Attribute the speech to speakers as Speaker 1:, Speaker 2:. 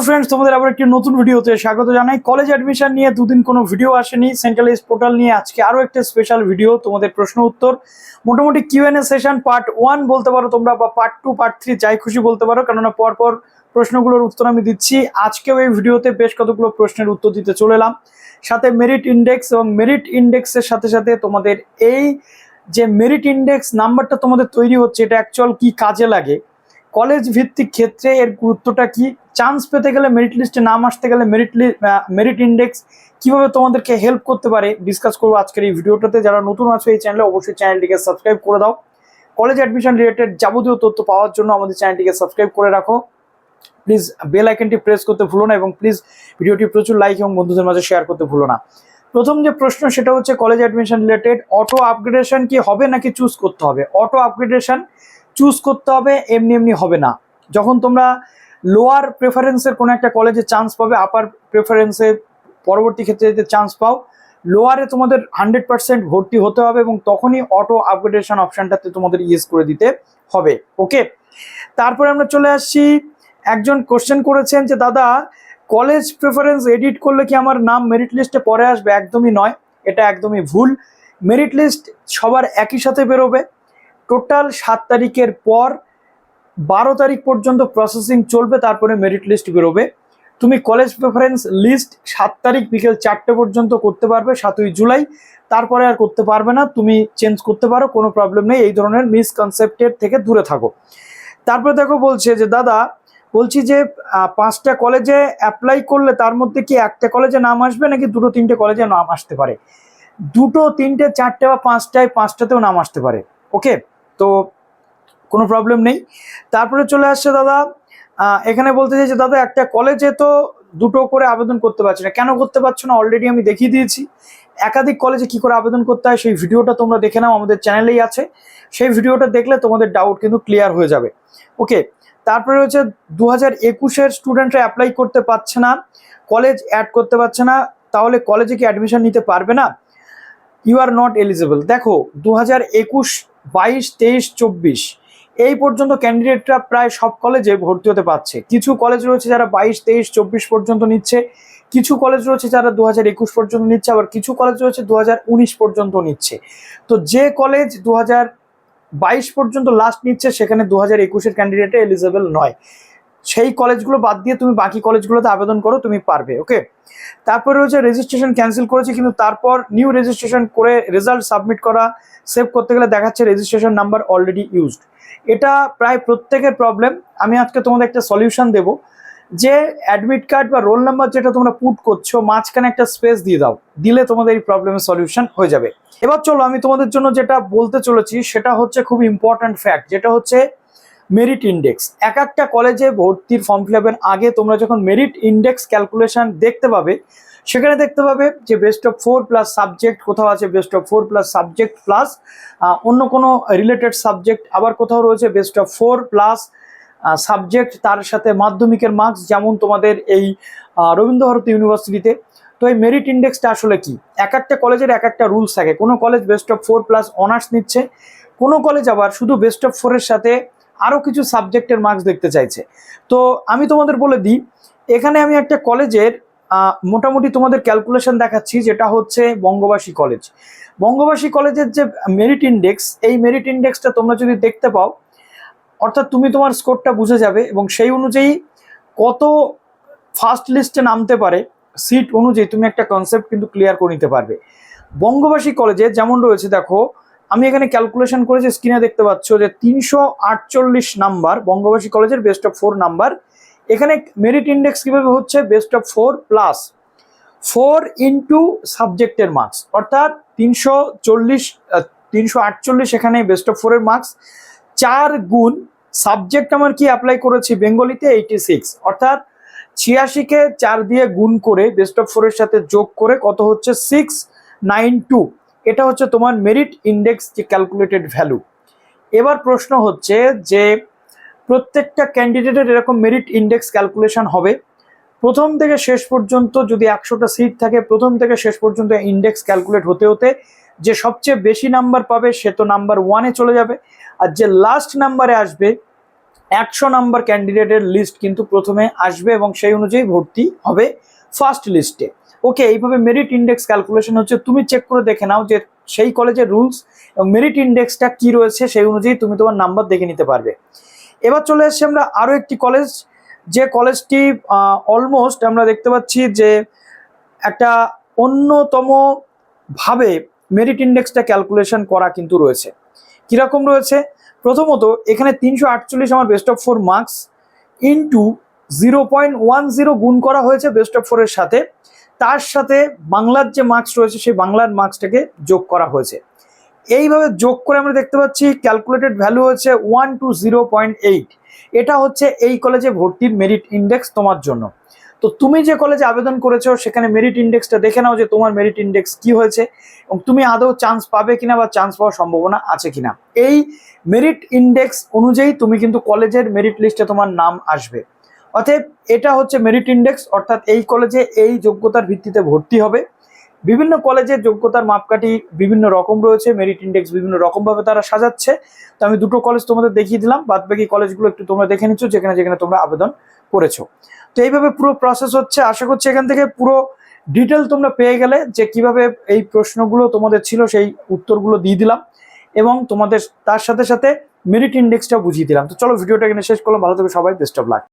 Speaker 1: Friends, তোমাদের আবার একটি নতুন ভিডিওতে স্বাগত জানাই। কলেজ অ্যাডমিশন নিয়ে দুদিন কোনো ভিডিও আসেনি। সেন্ট্রালাইজ পোর্টাল নিয়ে আজকে আরো একটা স্পেশাল ভিডিও, তোমাদের প্রশ্ন উত্তর, মোটামুটি কিউএনএ সেশন পার্ট 1 বলতে পারো তোমরা, বা পার্ট 2 পার্ট 3 যাই খুশি বলতে পারো, কেননা পরপর প্রশ্নগুলোর উত্তর আমি দিচ্ছি। আজকেও এই ভিডিওতে বেশ কতগুলো প্রশ্নের উত্তর দিতে চলে এলাম, সাথে মেরিট ইন্ডেক্স, এবং মেরিট ইন্ডেক্সের সাথে সাথে তোমাদের এই যে মেরিট ইন্ডেক্স নাম্বারটা তোমাদের তৈরি হচ্ছে, এটা অ্যাকচুয়াল কি কাজে লাগে, কলেজ ভিত্তিক ক্ষেত্রে এর গুরুত্বটা কি, চান্স পেতে গেলে, মেরিট লিস্টে নাম আসতে গেলে মেরিট ইন্ডেক্স কিভাবে তোমাদেরকে হেল্প করতে পারে, ডিসকাস করবো আজকের এই ভিডিওটাতে। যারা নতুন আছো এই চ্যানেলে, অবশ্যই চ্যানেলটিকে সাবস্ক্রাইব করে দাও। কলেজ অ্যাডমিশন রিলেটেড যাবতীয় তথ্য পাওয়ার জন্য আমাদের চ্যানেলটিকে সাবস্ক্রাইব করে রাখো। প্লিজ বেল আইকনটি প্রেস করতে ভুলো না, এবং প্লিজ ভিডিওটি প্রচুর লাইক এবং বন্ধুদের মাঝে শেয়ার করতে ভুলো না। প্রথম যে প্রশ্ন সেটা হচ্ছে college admission related, auto upgradation কি হবে নাকি চুজ করতে হবে? অটো আপগ্রেডেশন চুজ করতে হবে, এমনি এমনি হবে না। যখন তোমরা লোয়ার প্রেফারেন্সের কোনো একটা কলেজে চান্স পাবে, আপার প্রেফারেন্সে পরবর্তী ক্ষেত্রে যদি চান্স পাও, লোয়ারে তোমাদের 100% ভর্তি হতে হবে, এবং তখনই অটো আপগ্রেডেশন অপশানটাতে তোমাদের ইয়েস করে দিতে হবে। ওকে, তারপরে আমরা চলে আসছি, একজন কোশ্চেন করেছেন যে দাদা, কলেজ প্রেফারেন্স এডিট করলে কি আমার নাম মেরিট লিস্টে পরে আসবে? একদমই নয়, এটা একদমই ভুল। মেরিট লিস্ট সবার একই সাথে বেরোবে। টোটাল 7 তারিখের পর 12 তারিখ পর্যন্ত প্রসেসিং চলবে, তারপরে মেরিট লিস্ট বেরোবে। তুমি কলেজ প্রেফারেন্স লিস্ট 7 তারিখ বিকেল 4টে পর্যন্ত করতে পারবে, 7ই জুলাই, তারপরে আর করতে পারবে না। তুমি চেঞ্জ করতে পারো, কোনো প্রবলেম নেই, এই ধরনের মিসকনসেপ্টের থেকে দূরে থাকো। তারপরে দেখো বলছে যে দাদা, বলছি যে 5টা কলেজে অ্যাপ্লাই করলে তার মধ্যে কি একটা কলেজে নাম আসবে নাকি 2-3টে কলেজে নাম আসতে পারে? 2, 3, 4 বা 5টাতেও নাম আসতে পারে। ওকে, তো কোনো প্রবলেম নেই। তারপরে চলে আসছে দাদা, এখানে বলতে চাই যে দাদা, একটা কলেজে তো 2টো করে আবেদন করতে পারছি না। কেন করতে পারছো না? অলরেডি আমি দেখিয়ে দিয়েছি। একাধিক কলেজে কি করে আবেদন করতে হয় সেই ভিডিওটা তোমরা দেখে নাও, আমাদের চ্যানেলেই আছে। সেই ভিডিওটা দেখলে তোমাদের ডাউট কিন্তু ক্লিয়ার হয়ে যাবে। ওকে, তারপরে হচ্ছে 2021-এর স্টুডেন্টরা অ্যাপ্লাই করতে পারছে না, কলেজ অ্যাড করতে পারছে না, তাহলে কলেজে কি অ্যাডমিশন নিতে পারবে না? You are not eligible. দেখো, 2021, 22, 23, 24 এই পর্যন্ত ক্যান্ডিডেটরা প্রায় সব কলেজে ভর্তি হতে পারছে। কিছু কলেজ রয়েছে যারা 22, 23, 24 পর্যন্ত নিচ্ছে, কিছু কলেজ রয়েছে যারা 2021 পর্যন্ত নিচ্ছে, আবার কিছু কলেজ রয়েছে 2019 পর্যন্ত নিচ্ছে। তো যে কলেজ 2022 পর্যন্ত লাস্ট নিচ্ছে, সেখানে 2021-এর ক্যান্ডিডেটে এলিজিবল নয়। সেই কলেজগুলো বাদ দিয়ে তুমি বাকি কলেজগুলোতে আবেদন করো, তুমি পারবে। ওকে, তারপরে হচ্ছে রেজিস্ট্রেশন ক্যান্সেল করেছি, কিন্তু তারপর নিউ রেজিস্ট্রেশন করে রেজাল্ট সাবমিট করা, সেভ করতে গেলে দেখাচ্ছে রেজিস্ট্রেশন নাম্বার অলরেডি ইউজড। এটা প্রায় প্রত্যেকের প্রবলেম। আমি আজকে তোমাদের একটা সলিউশন দেবো, যে অ্যাডমিট কার্ড বা রোল নাম্বার যেটা তোমরা পুট করছো, মাঝখানে একটা স্পেস দিয়ে দাও, দিলে তোমাদের এই প্রবলেমের সলিউশন হয়ে যাবে। এবার চলো, আমি তোমাদের জন্য যেটা বলতে চলেছি সেটা হচ্ছে খুব ইম্পর্ট্যান্ট ফ্যাক্ট, যেটা হচ্ছে মেরিট ইন্ডেক্স। এক একটা কলেজে ভর্তির ফর্ম ফিল আপের আগে তোমরা যখন মেরিট ইন্ডেক্স ক্যালকুলেশন দেখতে পাবে, সেখানে দেখতে পাবে যে বেস্ট অফ 4 প্লাস সাবজেক্ট, কোথাও আছে best of 4 plus subject plus অন্য কোনো রিলেটেড সাবজেক্ট, আবার কোথাও রয়েছে বেস্ট অফ 4 প্লাস সাবজেক্ট তার সাথে মাধ্যমিকের মার্কস, যেমন তোমাদের এই রবীন্দ্রভারতী ইউনিভার্সিটিতে। তো এই মেরিট ইন্ডেক্সটা আসলে কি? এক একটা কলেজের এক একটা রুলস থাকে। কোনো college best of 4 plus honours নিচ্ছে, কোনো কলেজ আবার শুধু বেস্ট অফ 4-এর সাথে আরও কিছু সাবজেক্টের মার্কস দেখতে চাইছে। তো আমি তোমাদের বলে দিই, এখানে আমি একটা কলেজের মোটামুটি তোমাদের ক্যালকুলেশন দেখাচ্ছি, যেটা হচ্ছে বঙ্গবাসী কলেজ। বঙ্গবাসী কলেজের যে মেরিট ইন্ডেক্স, এই মেরিট ইন্ডেক্সটা তোমরা যদি দেখতে পাও, অর্থাৎ তুমি তোমার স্কোরটা বুঝে যাবে, এবং সেই অনুযায়ী কত ফার্স্ট লিস্টে নামতে পারে সিট অনুযায়ী তুমি একটা কনসেপ্ট কিন্তু ক্লিয়ার করে নিতে পারবে। বঙ্গবাসী কলেজে যেমন রয়েছে, দেখো আমি এখানে ক্যালকুলেশন করেছি, স্ক্রিনে দেখতে পাচ্ছ যে 348 নাম্বার বঙ্গবাসী কলেজের বেস্ট অফ 4 নাম্বার। এখানে মেরিট ইন্ডেক্স কিভাবে হচ্ছে? বেস্ট অফ 4 প্লাস 4 ইন্টু সাবজেক্টের মার্কস, অর্থাৎ 348 এখানে বেস্ট অফ 4-এর মার্কস, 4 গুণ সাবজেক্ট আমার কি অ্যাপ্লাই করেছি বেঙ্গলিতে 86, অর্থাৎ 86-কে 4 দিয়ে গুণ করে বেস্ট অফ 4-এর সাথে যোগ করে কত হচ্ছে 692। এটা হচ্ছে তোমার মেরিট ইন্ডেক্স যে ক্যালকুলেটেড ভ্যালু। এবার প্রশ্ন হচ্ছে যে প্রত্যেকটা ক্যান্ডিডেটের এরকম মেরিট ইন্ডেক্স ক্যালকুলেশন হবে। প্রথম থেকে শেষ পর্যন্ত যদি 100টা সিট থাকে, প্রথম থেকে শেষ পর্যন্ত ইন্ডেক্স ক্যালকুলেট হতে হতে যে সবচেয়ে বেশি নাম্বার পাবে সে তো নাম্বার 1-এ চলে যাবে, আর যে লাস্ট নাম্বারে আসবে 100 নাম্বার ক্যান্ডিডেটের লিস্ট কিন্তু প্রথমে আসবে এবং সেই অনুযায়ী ভর্তি হবে ফার্স্ট লিস্টে। ওকে, এইভাবে মেরিট ইন্ডেক্স ক্যালকুলেশন হচ্ছে। তুমি চেক করে দেখে নাও যে সেই কলেজের রুলস এবং মেরিট ইন্ডেক্সটা কি রয়েছে, সেই অনুযায়ী তুমি তোমার নাম্বার দেখে নিতে পারবে। এবার চলে এসেছি আমরা আরও একটি কলেজ, যে কলেজটি অলমোস্ট আমরা দেখতে পাচ্ছি যে একটা অন্যতম ভাবে মেরিট ইন্ডেক্সটা ক্যালকুলেশন করা কিন্তু রয়েছে। কিরকম রয়েছে? প্রথমত এখানে 348 আমার বেস্ট অফ 4 মার্কস ইন্টু 0.10 গুণ করা হয়েছে বেস্ট অফ 4 এর সাথে, তার সাথে বাংলার যে মার্কস রয়েছে সেই বাংলার মার্কসটাকে যোগ করা হয়েছে। এইভাবে যোগ করে আমরা দেখতে পাচ্ছি ক্যালকুলেটেড ভ্যালু হচ্ছে 1 to 0.8। এটা হচ্ছে এই কলেজে ভর্তির মেরিট ইন্ডেক্স তোমার জন্য। তো তুমি যে কলেজে আবেদন করেছো সেখানে মেরিট ইন্ডেক্সটা দেখে নাও যে তোমার মেরিট ইন্ডেক্স কি হয়েছে এবং তুমি আদৌ চান্স পাবে কিনা বা চান্স পাওয়ার সম্ভাবনা আছে কিনা। এই মেরিট ইন্ডেক্স অনুযায়ী তুমি কিন্তু কলেজের মেরিট লিস্টে তোমার নাম আসবে। অতএব এটা হচ্ছে মেরিট ইন্ডেক্স, অর্থাৎ এই কলেজে এই যোগ্যতার ভিত্তিতে ভর্তি হবে। বিভিন্ন কলেজের যোগ্যতার মাপকাঠি বিভিন্ন রকম রয়েছে, মেরিট ইন্ডেক্স বিভিন্ন রকমভাবে তারা সাজাচ্ছে। তো আমি দুটো কলেজ তোমাদের দেখিয়ে দিলাম, বাদবাকি কলেজগুলো একটু তোমরা দেখে নিচ্ছ যেখানে যেখানে তোমরা আবেদন করেছো। তো এইভাবে পুরো প্রসেস হচ্ছে। আশা করছি এখান থেকে পুরো ডিটেল তোমরা পেয়ে গেলে যে কিভাবে এই প্রশ্নগুলো তোমাদের ছিল সেই উত্তরগুলো দিয়ে দিলাম এবং তোমাদের তার সাথে সাথে মেরিট ইন্ডেক্সটা বুঝিয়ে দিলাম। তো চলো ভিডিওটা এখানে শেষ করলাম। ভালো থেকো সবাই, বেস্ট অফ লাক।